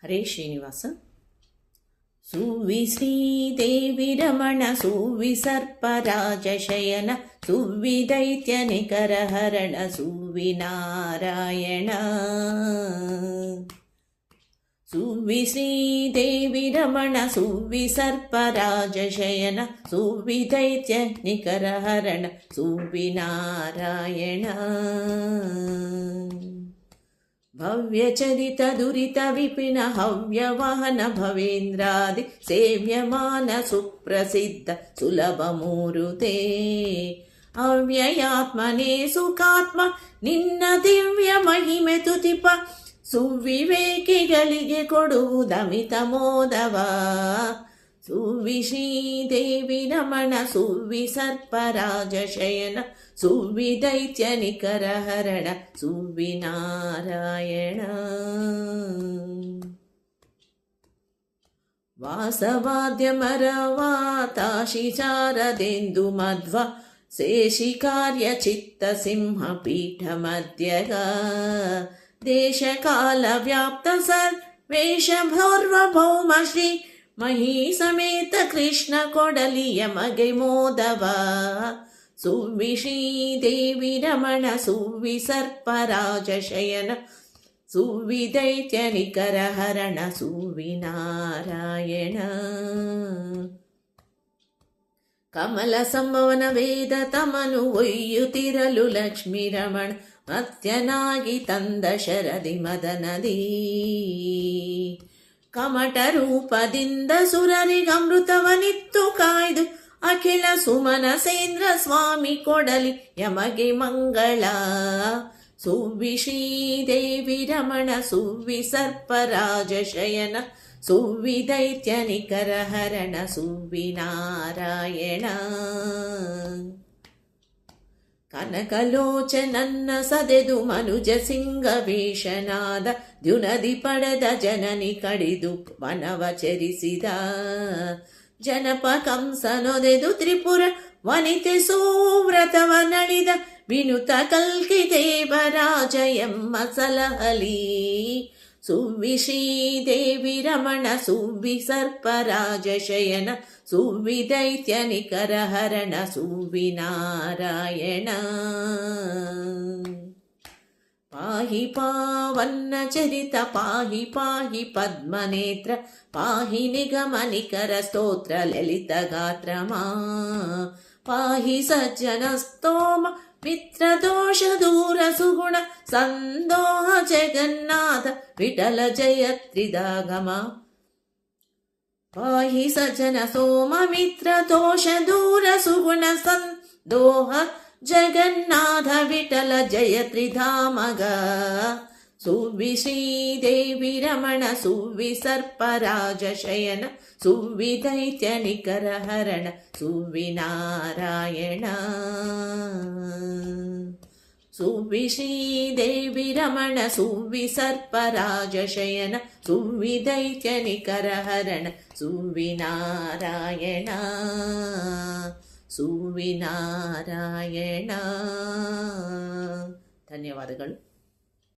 ಹರೇ ಶ್ರೀನಿವಾಸ. ಸುವಿ ಶ್ರೀದೇವಿ ರಮಣ ಸುವಿ ಸರ್ಪರಾಜಶಯನ ಸುವಿ ದೈತ್ಯ ನಿಕರ ಹರಣ ಸುವಿ ನಾರಾಯಣ. ಸುವಿ ಶ್ರೀದೇವಿ ರಮಣ ಸುವಿ ಸರ್ಪರಾಜಶಯನ ಸುವಿ ದೈತ್ಯ ನಿಕರ ಹರಣ ಸುವಿ ನಾರಾಯಣ. ಭವ್ಯಚರಿತ ದುರಿತ ವಿಪಿನ ಹವ್ಯವಾಹನ ಭವೇಂದ್ರಾದಿ ಸೇವ್ಯಮಾನ ಸುಪ್ರಸಿದ್ಧ ಸುಲಭ ಮೂರುತೆ. ಅವ್ಯಯಾತ್ಮನೇ ಸುಖಾತ್ಮ ನಿನ್ನ ದಿವ್ಯ ಮಹಿಮೆ ತುತಿಪ ಸುವಿವೇಕಿಗಳಿಗೆ ಕೊಡುವುದಮಿತ ಮೋದವ. ಸುವಿ ಶ್ರೀದೇವಿ ರಮಣ ಸುವಿ ಸರ್ಪರಾಜಶಯನ ಸುವಿ ದೈತ್ಯ ನಿಕರ ಹರಣ ಸುವಿ ನಾರಾಯಣ. ವಾಸವಾದ್ಯ ಮರವಾತಾಶಿಚಾರದೆಂದು ಮಧ್ವ ಶೇಷಿಕಾರ್ಯ ಚಿತ್ತ ಸಿಂಹ ಪೀಠ ಮಧ್ಯಗ ದೇಶಕಾಲ ವ್ಯಾಪ್ತ ಸರ್ವೇಶ ಭೌರ್ವಭೌಮ ಶ್ರೀ ಮಹಿ ಸಮೇತ ಕೃಷ್ಣ ಕೊಡಲಿಯ ಮಗೆ ಮೋದವ. ಸುವಿ ಶ್ರೀದೇವಿ ರಮಣ ಸುವಿ ಸರ್ಪರಾಜಶಯನ ಸುವಿ ದೈತ್ಯ ನಿಕರ ಹರಣ ಸುವಿ ನಾರಾಯಣ. ಕಮಲ ಸಂಭವನ ವೇದ ತಮನು ಒಯ್ಯುತ್ತಿರಲು ಲಕ್ಷ್ಮೀ ರಮಣ ಮತ್ಯನಾಗಿ ತಂದ ಶರದಿ ಮದನದಿ. ಕಮಟ ರೂಪದಿಂದ ಸುರರಿಗಮೃತವನಿತ್ತು ಕಾಯ್ದು ಅಖಿಲ ಸುಮನಸೇಂದ್ರ ಸ್ವಾಮಿ ಕೊಡಲಿ ಯಮಗೆ ಮಂಗಳ. ಸುವಿ ಶ್ರೀದೇವಿ ರಮಣ ಸುವಿ ಸರ್ಪರಾಜಶಯನ ಸುವಿ ದೈತ್ಯ ನಿಕರ ಹರಣ ಸುವಿ ನಾರಾಯಣ. ಕನಕಲೋಚನನ್ನ ಸದೆದು ಮನುಜ ಸಿಂಗವೇಶನಾದ ದ್ಯುನದಿ ಪಡೆದ ಜನನಿ ಕಡಿದು ವನವ ಚರಿಸಿದ. ಜನಪ ಕಂಸನೊದೆದು ತ್ರಿಪುರ ವನಿತೆ ಸುವ್ರತವ ನಳಿದ ವಿನುತ ಕಲ್ಕಿ ದೇವರಾಜ ಎಮ್ಮ ಸಲಹಲಿ. ಸುವಿ ಶ್ರೀದೇವಿ ರಮಣ ಸುವಿ ಸರ್ಪರಾಜಶಯನ ಸುವಿ ದೈತ್ಯ ನಿಕರ ಹರಣ ಸುವಿ ನಾರಾಯಣ. ಪಾಹಿ ಪಾವನ್ನ ಚರಿತ ಪಾಹಿ ಪಾಹಿ ಪದ್ಮನೇತ್ರ ಪಾಹಿ ನಿಗಮ ನಿಕರ ಸ್ತೋತ್ರ ಲಲಿತ ಗಾತ್ರಮಾ. ಪಾಹಿ ಸಜ್ಜನ ಸ್ತೋಮ ಮಿತ್ರ ದೋಷ ದೂರ ಸುಗುಣ ಸಂದೋಹ ಜಗನ್ನಾಥ ವಿಠಲ ಜಯ ತ್ರಿದಾಗಮ. ಪಾಹಿ ಸಜ್ಜನ ಸೋಮ ಮಿತ್ರ ದೋಷ ದೂರ ಸುಗುಣ ಸಂದೋಹ ಜಗನ್ನಾಥ ವಿಠಲ ಜಯ ತ್ರಿಧಾಮಗ. ಸುವಿ ಶ್ರೀದೇವಿ ರಮಣ ಸುವಿ ಸರ್ಪರಾಜಶಯನ ಸುವಿ ದೈತ್ಯ ನಿಕರ ಹರಣ ಸುವಿ ನಾರಾಯಣ. ಸುವಿ ಶ್ರೀದೇವಿ ರಮಣ ಸುವಿ ಸರ್ಪರಾಜಶಯನ ಸುವಿ ದೈತ್ಯ ನಿಕರ ಹರಣ ಸುವಿ ನಾರಾಯಣ ಸುವಿ ನಾರಾಯಣ. ಧನ್ಯವಾದಗಳು.